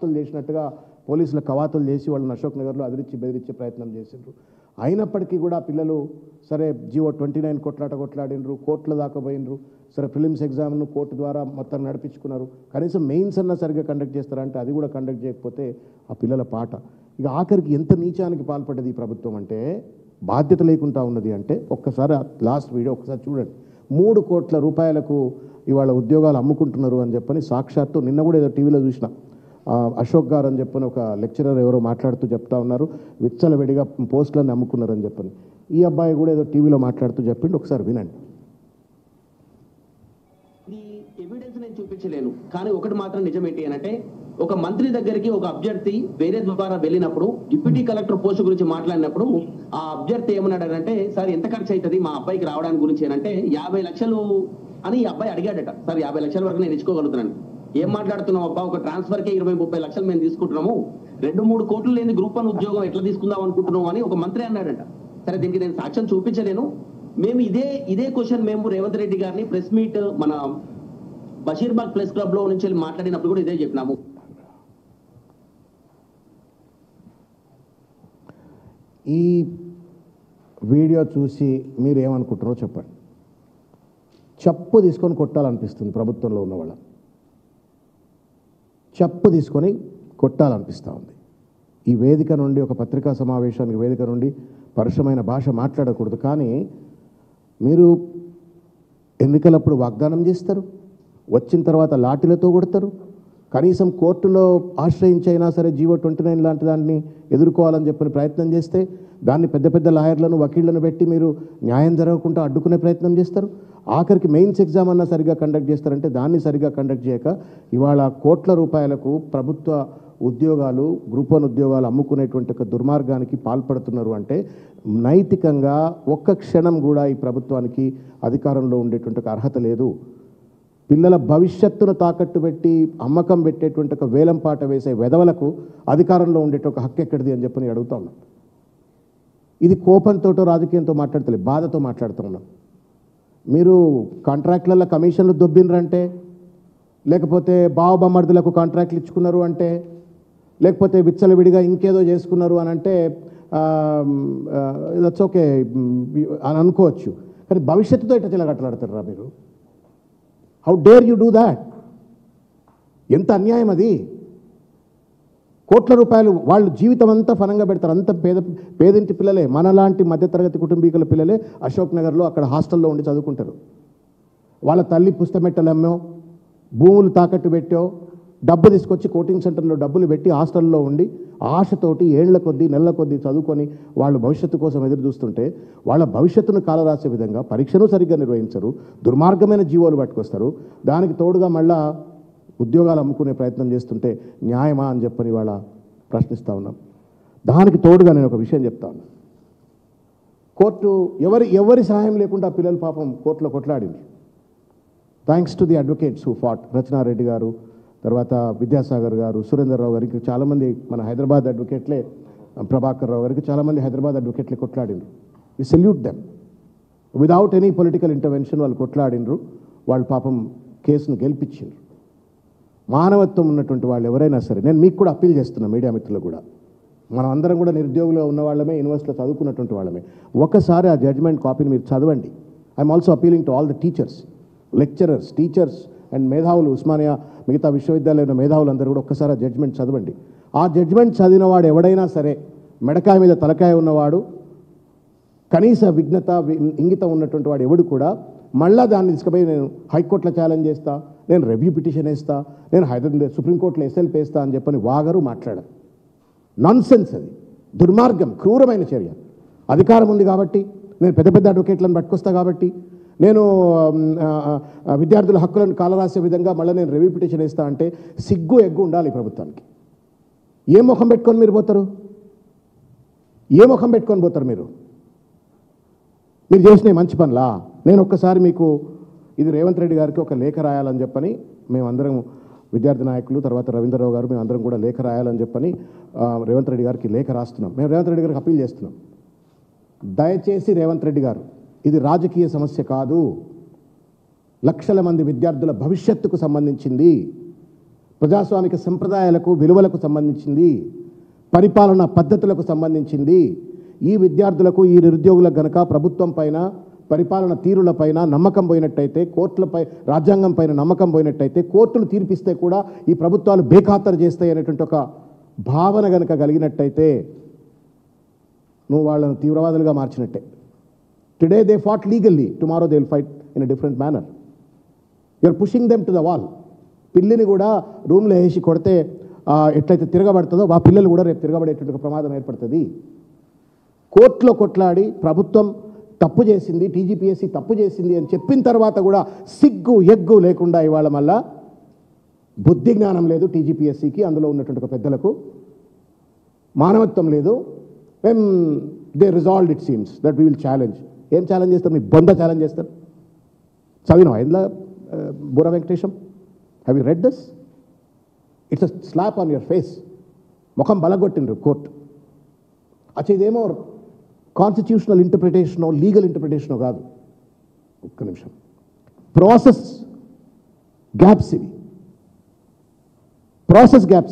చేసినట్టుగా పోలీసుల కవాతులు చేసి వాళ్ళని అశోక్ నగర్లో అదిరించి బెదిరించే ప్రయత్నం చేసిండ్రు. అయినప్పటికీ కూడా పిల్లలు సరే జీవో 29 కొట్లాడినరు, కోర్టుల దాకా పోయినరు. సరే ప్రిలిమ్స్ ఎగ్జామ్ను కోర్టు ద్వారా మొత్తం నడిపించుకున్నారు. కనీసం మెయిన్స్ అన్నా సరిగ్గా కండక్ట్ చేస్తారంటే అది కూడా కండక్ట్ చేయకపోతే ఆ పిల్లల పాట ఇక ఆఖరికి ఎంత నీచానికి పాల్పడ్డది ఈ ప్రభుత్వం అంటే, బాధ్యత లేకుండా ఉన్నది అంటే ఒక్కసారి లాస్ట్ వీడియో ఒకసారి చూడండి. 3 కోట్ల రూపాయలకు ఇవాళ ఉద్యోగాలు అమ్ముకుంటున్నారు అని చెప్పని సాక్షాత్తు నిన్న కూడా ఏదో టీవీలో చూసిన అశోక్ గారు అని చెప్పని ఒక లెక్చరర్ ఎవరో మాట్లాడుతూ చెప్తా ఉన్నారు, విచ్చలవిడిగా పోస్టులను అమ్ముకున్నారని చెప్పని. ఈ అబ్బాయి కూడా ఏదో టీవీలో మాట్లాడుతూ చెప్పిండు, ఒకసారి వినండి. ఎవిడెన్స్ నేను చూపించలేను, కానీ ఒకటి మాత్రం నిజం ఏంటి అంటే, ఒక మంత్రి దగ్గరికి ఒక అభ్యర్థి వేరే ద్వారా వెళ్ళినప్పుడు డిప్యూటీ కలెక్టర్ పోస్ట్ గురించి మాట్లాడినప్పుడు ఆ అభ్యర్థి ఏమన్నాడంటే, సార్ ఎంత ఖర్చు అవుతుంది మా అబ్బాయికి రావడానికి గురించి అంటే 50 లక్షలు అని ఈ అబ్బాయి అడిగాడట. సార్ 50 లక్షల వరకు నేను ఇచ్చుకోగలుగుతున్నాను. ఏం మాట్లాడుతున్నావు అబ్బా, ఒక ట్రాన్స్ఫర్కే 20-30 లక్షలు మేము తీసుకుంటున్నాము, 2-3 కోట్లు లేని గ్రూప్ 1 ఉద్యోగం ఎట్లా తీసుకుందాం అనుకుంటున్నావు అని ఒక మంత్రి అన్నాడట. సరే దీనికి నేను సాక్ష్యం చూపించలేను. మేము ఇదే క్వశ్చన్ మేము రేవంత్ రెడ్డి గారిని ప్రెస్ మీట్ మన బషీర్బాగ్ ప్రెస్ క్లబ్ లో నుంచి మాట్లాడినప్పుడు కూడా ఇదే చెప్పినాము. ఈ వీడియో చూసి మీరు ఏమనుకుంటారో చెప్పండి. చెప్పు తీసుకొని కొట్టాలనిపిస్తుంది ప్రభుత్వంలో ఉన్న వాళ్ళ, చెప్పు తీసుకొని కొట్టాలనిపిస్తూ ఉంది. ఈ వేదిక నుండి, ఒక పత్రికా సమావేశానికి వేదిక నుండి పరుషమైన భాష మాట్లాడకూడదు, కానీ మీరు ఎన్నికలప్పుడు వాగ్దానం చేస్తారు, వచ్చిన తర్వాత లాఠీలతో కొడతారు. కనీసం కోర్టులో ఆశ్రయించైనా సరే జీవో 29 లాంటి దాన్ని ఎదుర్కోవాలని చెప్పిన ప్రయత్నం చేస్తే దాన్ని పెద్ద పెద్ద లాయర్లను, వకీళ్లను పెట్టి మీరు న్యాయం జరగకుండా అడ్డుకునే ప్రయత్నం చేస్తారు. ఆఖరికి మెయిన్స్ ఎగ్జామ్ అన్నా సరిగా కండక్ట్ చేస్తారంటే దాన్ని సరిగా కండక్ట్ చేయక ఇవాళ కోట్ల రూపాయలకు ప్రభుత్వ ఉద్యోగాలు, గ్రూప్ 1 ఉద్యోగాలు అమ్ముకునేటువంటి ఒక దుర్మార్గానికి పాల్పడుతున్నారు అంటే నైతికంగా ఒక్క క్షణం కూడా ఈ ప్రభుత్వానికి అధికారంలో ఉండేటువంటి ఒక అర్హత లేదు. పిల్లల భవిష్యత్తును తాకట్టు పెట్టి అమ్మకం పెట్టేటువంటి ఒక వేలం పాట వేసే వెధవలకు అధికారంలో ఉండేట ఒక హక్కు ఎక్కడిది అని చెప్పని అడుగుతా ఉన్నాం. ఇది కోపంతో రాజకీయంతో మాట్లాడతలే, బాధతో మాట్లాడుతూ ఉన్నాం. మీరు కాంట్రాక్ట్లలో కమిషన్లు దొబ్బినరంటే, లేకపోతే బావబమ్మర్దులకు కాంట్రాక్ట్లు ఇచ్చుకున్నారు అంటే, లేకపోతే విచ్చలవిడిగా ఇంకేదో చేసుకున్నారు అని అంటే దట్స్ ఓకే అని అనుకోవచ్చు. కానీ భవిష్యత్తుతో ఇట్లా చిలగట్లాడతారా మీరు? How dare you do that? ఎంత అన్యాయం అది. కోట్ల రూపాయలు వాళ్ళు జీవితం అంతా ఫలంగా పెడతారు. అంత పేదింటి పిల్లలే, మనలాంటి మధ్యతరగతి కుటుంబీకుల పిల్లలే అశోక్ నగర్లో అక్కడ హాస్టల్లో ఉండి చదువుకుంటారు. వాళ్ళ తల్లి పుస్తమెట్టలమ్మో, భూములు తాకట్టు పెట్టో, డబ్బు తీసుకొచ్చి కోచింగ్ సెంటర్లో డబ్బులు పెట్టి హాస్టల్లో ఉండి ఆశతోటి ఏళ్ల కొద్దీ నెలల కొద్దీ చదువుకొని వాళ్ళు భవిష్యత్తు కోసం ఎదురు చూస్తుంటే వాళ్ళ భవిష్యత్తును కాలరాసే విధంగా పరీక్షను సరిగ్గా నిర్వహించరు, దుర్మార్గమైన జీవోలు పట్టుకొస్తారు. దానికి తోడుగా మళ్ళా ఉద్యోగాలు అమ్ముకునే ప్రయత్నం చేస్తుంటే న్యాయమా అని చెప్పని వాళ్ళ ప్రశ్నిస్తూ ఉన్నాం. దానికి తోడుగా నేను ఒక విషయం చెప్తా ఉన్నాను. కోర్టు ఎవరి సహాయం లేకుండా పిల్లలు పాపం కోర్టులో కొట్లాడింది. Thanks to the advocates who fought. Rachana Reddy గారు, తర్వాత విద్యాసాగర్ గారు, సురేందర్రావు గారికి, చాలామంది మన హైదరాబాద్ అడ్వకేట్లే, ప్రభాకర్ రావు గారికి చాలామంది హైదరాబాద్ అడ్వకేట్లే కొట్లాడినరు. We salute them. Without any political intervention వాళ్ళు కొట్లాడినరు. వాళ్ళు పాపం కేసును గెలిపించారు. మానవత్వం ఉన్నటువంటి వాళ్ళు ఎవరైనా సరే, నేను మీకు కూడా అప్పీల్ చేస్తున్నా, మీడియా మిత్రులు కూడా, మనం అందరం కూడా నిరుద్యోగులుగా ఉన్న వాళ్ళమే, యూనివర్సిటీలో చదువుకున్నటువంటి వాళ్ళమే. ఒకసారి ఆ జడ్జ్మెంట్ కాపీని మీరు చదవండి. I'm also appealing to all the teachers, lecturers, teachers and మేధావులు, ఉస్మానియా మిగతా విశ్వవిద్యాలయంలో మేధావులందరూ కూడా ఒక్కసారి ఆ జడ్జ్మెంట్ చదవండి. ఆ జడ్జ్మెంట్ చదివిన వాడు ఎవడైనా సరే, మెడకాయ మీద తలకాయ ఉన్నవాడు, కనీస విఘ్నత ఇంగితం ఉన్నటువంటి వాడు ఎవడు కూడా మళ్ళా దాన్ని తీసుకుపోయి నేను హైకోర్టులో ఛాలెంజ్ చేస్తా, నేను రివ్యూ పిటిషన్ వేస్తా, నేను హైదరాబాద్ సుప్రీంకోర్టులో ఎస్ఎల్పి వేస్తా అని చెప్పని వాగరు, మాట్లాడరు. నాన్సెన్స్ అది, దుర్మార్గం, క్రూరమైన చర్య. అధికారం ఉంది కాబట్టి, నేను పెద్ద పెద్ద అడ్వకేట్లను పట్టుకొస్తా కాబట్టి, నేను విద్యార్థుల హక్కులను కాలరాసే విధంగా మళ్ళీ నేను రివ్యూ పిటిషన్ వేస్తా అంటే సిగ్గు ఎగ్గు ఉండాలి ప్రభుత్వానికి. ఏ ముఖం పెట్టుకొని మీరు పోతారు? ఏ ముఖం పెట్టుకొని పోతారు మీరు? మీరు చేసిన మంచి పనులా? నేను ఒక్కసారి మీకు ఇది రేవంత్ రెడ్డి గారికి ఒక లేఖ రాయాలని చెప్పని మేమందరం విద్యార్థి నాయకులు, తర్వాత రవీంద్రరావు గారు, మేమందరం కూడా లేఖ రాయాలని చెప్పని రేవంత్ రెడ్డి గారికి లేఖ రాస్తున్నాం. మేము రేవంత్ రెడ్డి గారికి అప్పీల్ చేస్తున్నాం. దయచేసి రేవంత్ రెడ్డి గారు, ఇది రాజకీయ సమస్య కాదు, లక్షల మంది విద్యార్థుల భవిష్యత్తుకు సంబంధించింది. ప్రజాస్వామిక సంప్రదాయాలకు విలువలకు సంబంధించింది, పరిపాలనా పద్ధతులకు సంబంధించింది. ఈ విద్యార్థులకు ఈ నిరుద్యోగులకు గనక ప్రభుత్వం పైన పరిపాలన తీరులపైన నమ్మకం పోయినట్టయితే, కోర్టులపై రాజ్యాంగం పైన నమ్మకం పోయినట్టయితే, కోర్టులు తీర్పిస్తే కూడా ఈ ప్రభుత్వాలు బేఖాతరు చేస్తాయి అనేటువంటి ఒక భావన గనక కలిగినట్టయితే నువ్వు వాళ్ళను తీవ్రవాదులుగా మార్చినట్టే. Today they fought legally, tomorrow they will fight in a different manner. You're pushing them to the wall. పిల్లిని కూడా రూమ్లో వేసి కొడితే ఎట్లయితే తిరగబడుతుందో ఆ పిల్లలు కూడా రేపు తిరగబడేటువంటి ప్రమాదం ఏర్పడుతుంది. కోర్టులో కొట్లాడి ప్రభుత్వం తప్పు చేసింది, టీజీపీఎస్సీ తప్పు చేసింది అని చెప్పిన తర్వాత కూడా సిగ్గు ఎగ్గు లేకుండా ఇవాళ మళ్ళా బుద్ధి జ్ఞానం లేదు టీజీపీఎస్సీకి, అందులో ఉన్నటువంటి ఒక పెద్దలకు మానవత్వం లేదు. When they resolved it seems that we will challenge. ఏం ఛాలెంజ్ చేస్తారు? మీ బొంద ఛాలెంజ్ చేస్తారు. చదివినావా ఇందులో బుర్ర Venkatesham? Have you red this? It's a slab on your face. ముఖం బలగొట్టిండ్రు కోర్టు. ఇదేమో కాన్స్టిట్యూషనల్ ఇంటర్ప్రిటేషనో లీగల్ ఇంటర్ప్రిటేషనో కాదు. ఒక్క నిమిషం. ప్రాసెస్ గ్యాప్స్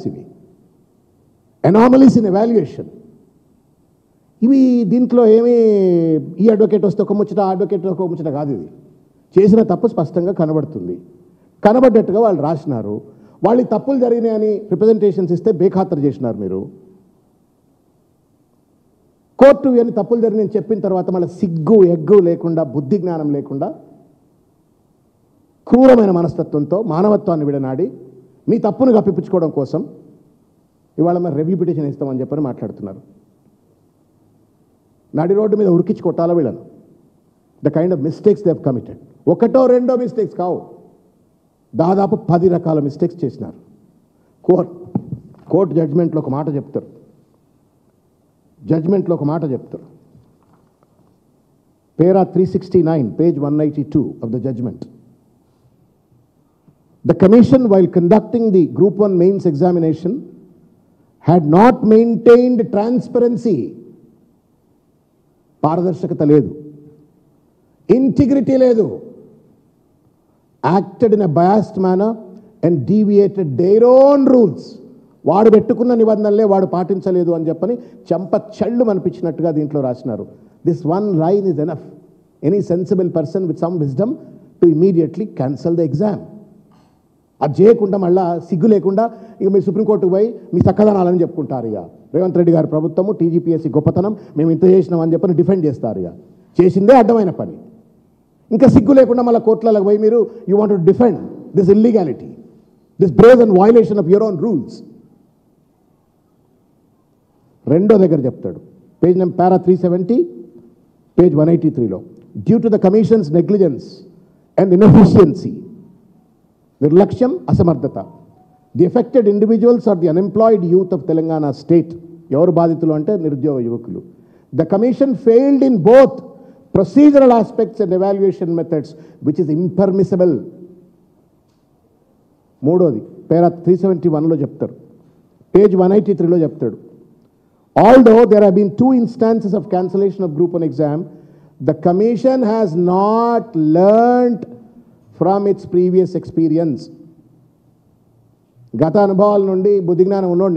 ఇవి, అనామలీస్ ఇన్ ఎవాల్యుయేషన్ ఇవి. దీంట్లో ఏమీ ఈ అడ్వకేట్ వస్తే ఒక ముచ్చట, ఆ అడ్వకేట్ ఒక ముచ్చట కాదు. ఇది చేసిన తప్పు స్పష్టంగా కనబడుతుంది. కనబడ్డట్టుగా వాళ్ళు రాసినారు. వాళ్ళకి తప్పులు జరిగినాయని రిప్రజెంటేషన్స్ ఇస్తే బేఖాతరు చేసినారు మీరు. కోర్టు అని తప్పులు జరిగినాయని చెప్పిన తర్వాత మళ్ళీ సిగ్గు ఎగ్గు లేకుండా, బుద్ధి జ్ఞానం లేకుండా, క్రూరమైన మనస్తత్వంతో మానవత్వాన్ని విడనాడి మీ తప్పును కప్పిపుచ్చుకోవడం కోసం ఇవాళ మరి రివ్యూ పిటిషన్ ఇస్తామని చెప్పని మాట్లాడుతున్నారు. నడి రోడ్డు మీద ఉరికించి కొట్టాలా వీళ్ళను? The kind of mistakes they have committed. ఒకటో రెండో మిస్టేక్స్ కావు, దాదాపు 10 రకాల మిస్టేక్స్ చేసినారు. కోర్టు జడ్జ్మెంట్లో ఒక మాట చెప్తారు. పేరా 369, page 192 of the judgment. The commission, while conducting the Group 1 mains examination, had not maintained transparency. పారదర్శకత లేదు, ఇంటిగ్రిటీ లేదు, acted in a biased manner and deviated their own rules. వాడు పెట్టుకున్న నిబంధనలే వాడు పాటించలేదు అని చెప్పని చెంప చెళ్ళు అనిపించినట్టుగా దీంట్లో రాసినారు. This one line is enough. Any sensible person with some wisdom to immediately cancel the exam. అది చేయకుండా మళ్ళా సిగ్గు లేకుండా ఇక మీరు సుప్రీంకోర్టుకు పోయి మీ చక్కదనాలని చెప్పుకుంటారు. ఇక రేవంత్ రెడ్డి గారి ప్రభుత్వము, టీజీపీఎస్సీ గొప్పతనం, మేము ఇంత చేసినామని చెప్పని డిఫెండ్ చేస్తారు. ఇక చేసిందే అడ్డమైన పని. ఇంకా సిగ్గు లేకుండా మళ్ళీ కోర్టులకు పోయి మీరు you want to defend this illegality, this brazen violation of your own rules. రెండో దగ్గర చెప్తాడు, పేజ్ నెంబర్ పారా 370, page 183లో, due to the commission's negligence and inefficiency, నిర్లక్ష్యం, అసమర్థత, the affected individuals are the unemployed youth of Telangana state. ఎవరు బాధితులు అంటే నిరుద్యోగ యువకులు. The commission failed in both procedural aspects and evaluation methods which is impermissible. మూడోది para 371లో చెప్తారు, పేజ్ 183లో చెప్తాడు, although there have been 2 instances of cancellation of Group 1 exam, the commission has not learnt from its previous experience. గత అనుభవాల నుండి బుద్ధి జ్ఞానం ఉన్నోడు